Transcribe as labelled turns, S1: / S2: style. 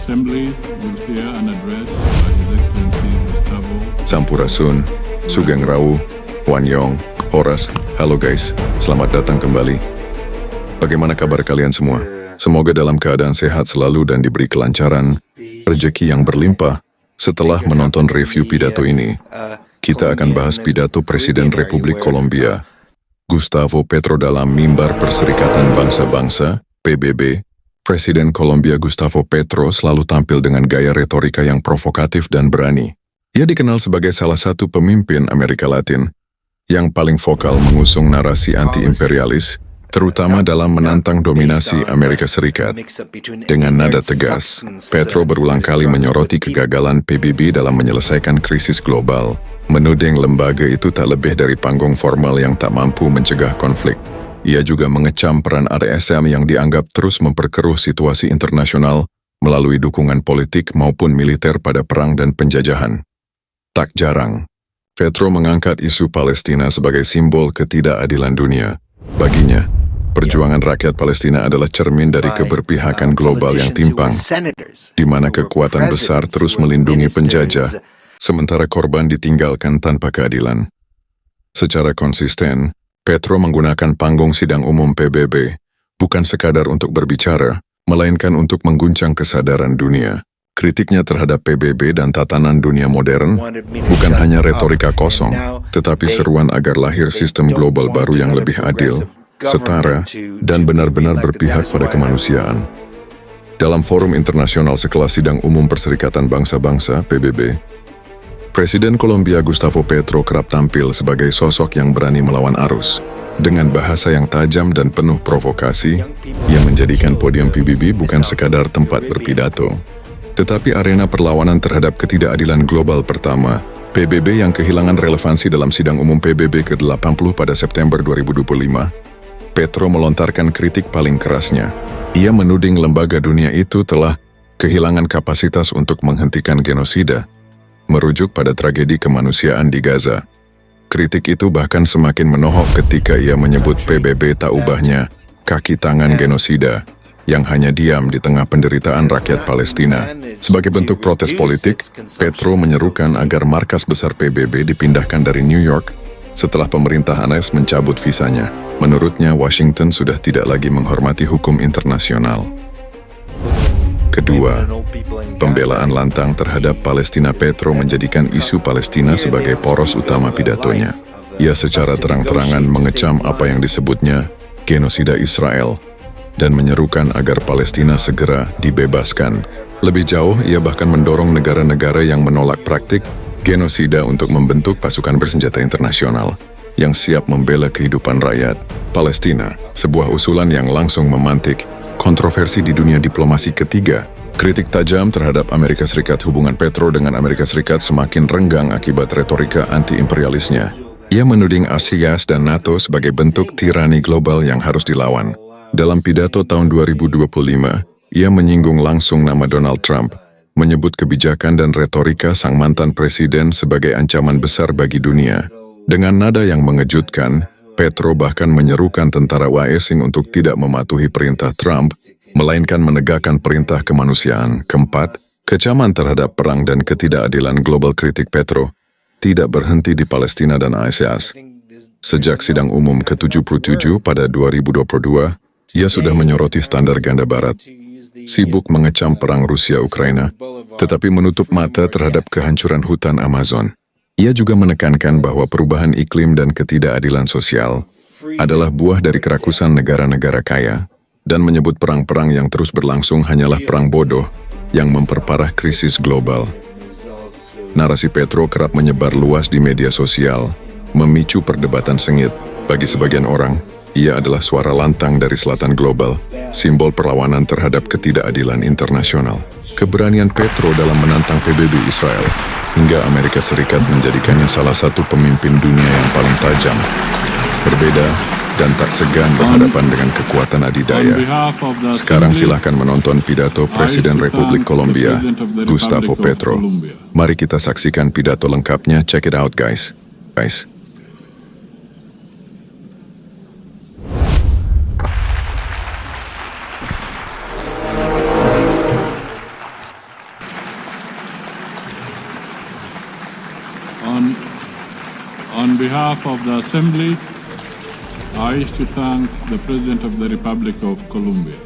S1: Assembly will hear an address by His Excellency Gustavo.
S2: Sampurasun, Sugeng Rawu, Wan Yong, Horas, halo guys, selamat datang kembali. Bagaimana kabar kalian semua? Semoga dalam keadaan sehat selalu dan diberi kelancaran, rezeki yang berlimpah. Setelah menonton review pidato ini, kita akan bahas pidato Presiden Republik Kolombia, Gustavo Petro dalam Mimbar Perserikatan Bangsa-Bangsa, PBB. Presiden Kolombia Gustavo Petro selalu tampil dengan gaya retorika yang provokatif dan berani. Ia dikenal sebagai salah satu pemimpin Amerika Latin yang paling vokal mengusung narasi anti-imperialis, terutama dalam menantang dominasi Amerika Serikat. Dengan nada tegas, Petro berulang kali menyoroti kegagalan PBB dalam menyelesaikan krisis global, menuding lembaga itu tak lebih dari panggung formal yang tak mampu mencegah konflik. Ia juga mengecam peran RSM yang dianggap terus memperkeruh situasi internasional melalui dukungan politik maupun militer pada perang dan penjajahan. Tak jarang, Petro mengangkat isu Palestina sebagai simbol ketidakadilan dunia. Baginya, perjuangan rakyat Palestina adalah cermin dari keberpihakan global yang timpang, di mana kekuatan besar terus melindungi penjajah, sementara korban ditinggalkan tanpa keadilan. Secara konsisten, Petro menggunakan panggung sidang umum PBB, bukan sekadar untuk berbicara, melainkan untuk mengguncang kesadaran dunia. Kritiknya terhadap PBB dan tatanan dunia modern bukan hanya retorika kosong, tetapi seruan agar lahir sistem global baru yang lebih adil, setara, dan benar-benar berpihak pada kemanusiaan. Dalam forum internasional sekelas Sidang Umum Perserikatan Bangsa-Bangsa, PBB, Presiden Kolombia Gustavo Petro kerap tampil sebagai sosok yang berani melawan arus. Dengan bahasa yang tajam dan penuh provokasi, ia menjadikan podium PBB bukan sekadar tempat berpidato, tetapi arena perlawanan terhadap ketidakadilan global pertama, PBB yang kehilangan relevansi dalam Sidang Umum PBB ke-80 pada September 2025. Petro melontarkan kritik paling kerasnya. Ia menuding lembaga dunia itu telah kehilangan kapasitas untuk menghentikan genosida, merujuk pada tragedi kemanusiaan di Gaza. Kritik itu bahkan semakin menohok ketika ia menyebut PBB tak ubahnya kaki tangan genosida yang hanya diam di tengah penderitaan rakyat Palestina. Sebagai bentuk protes politik, Petro menyerukan agar markas besar PBB dipindahkan dari New York setelah pemerintah AS mencabut visanya. Menurutnya, Washington sudah tidak lagi menghormati hukum internasional. Kedua, pembelaan lantang terhadap Palestina. Petro menjadikan isu Palestina sebagai poros utama pidatonya. Ia secara terang-terangan mengecam apa yang disebutnya genosida Israel dan menyerukan agar Palestina segera dibebaskan. Lebih jauh, ia bahkan mendorong negara-negara yang menolak praktik genosida untuk membentuk pasukan bersenjata internasional yang siap membela kehidupan rakyat Palestina, sebuah usulan yang langsung memantik kontroversi di dunia diplomasi. Ketiga, kritik tajam terhadap Amerika Serikat. Hubungan Petro dengan Amerika Serikat semakin renggang akibat retorika anti-imperialisnya. Ia menuding ASEAN dan NATO sebagai bentuk tirani global yang harus dilawan. Dalam pidato tahun 2025, ia menyinggung langsung nama Donald Trump, menyebut kebijakan dan retorika sang mantan presiden sebagai ancaman besar bagi dunia. Dengan nada yang mengejutkan, Petro bahkan menyerukan tentara asing untuk tidak mematuhi perintah Trump, melainkan menegakkan perintah kemanusiaan. Keempat, kecaman terhadap perang dan ketidakadilan global. Kritik Petro tidak berhenti di Palestina dan ASEAN. Sejak Sidang Umum ke-77 pada 2022, ia sudah menyoroti standar ganda Barat, sibuk mengecam perang Rusia-Ukraina, tetapi menutup mata terhadap kehancuran hutan Amazon. Ia juga menekankan bahwa perubahan iklim dan ketidakadilan sosial adalah buah dari kerakusan negara-negara kaya, dan menyebut perang-perang yang terus berlangsung hanyalah perang bodoh yang memperparah krisis global. Narasi Petro kerap menyebar luas di media sosial, memicu perdebatan sengit. Bagi sebagian orang, ia adalah suara lantang dari selatan global, simbol perlawanan terhadap ketidakadilan internasional. Keberanian Petro dalam menantang PBB Israel hingga Amerika Serikat menjadikannya salah satu pemimpin dunia yang paling tajam, berbeda, dan tak segan berhadapan dengan kekuatan adidaya. Sekarang silahkan menonton pidato Presiden Republik Kolombia, Gustavo Petro. Mari kita saksikan pidato lengkapnya. Check it out, guys.
S1: On behalf of the Assembly, I wish to thank the President of the Republic of Colombia.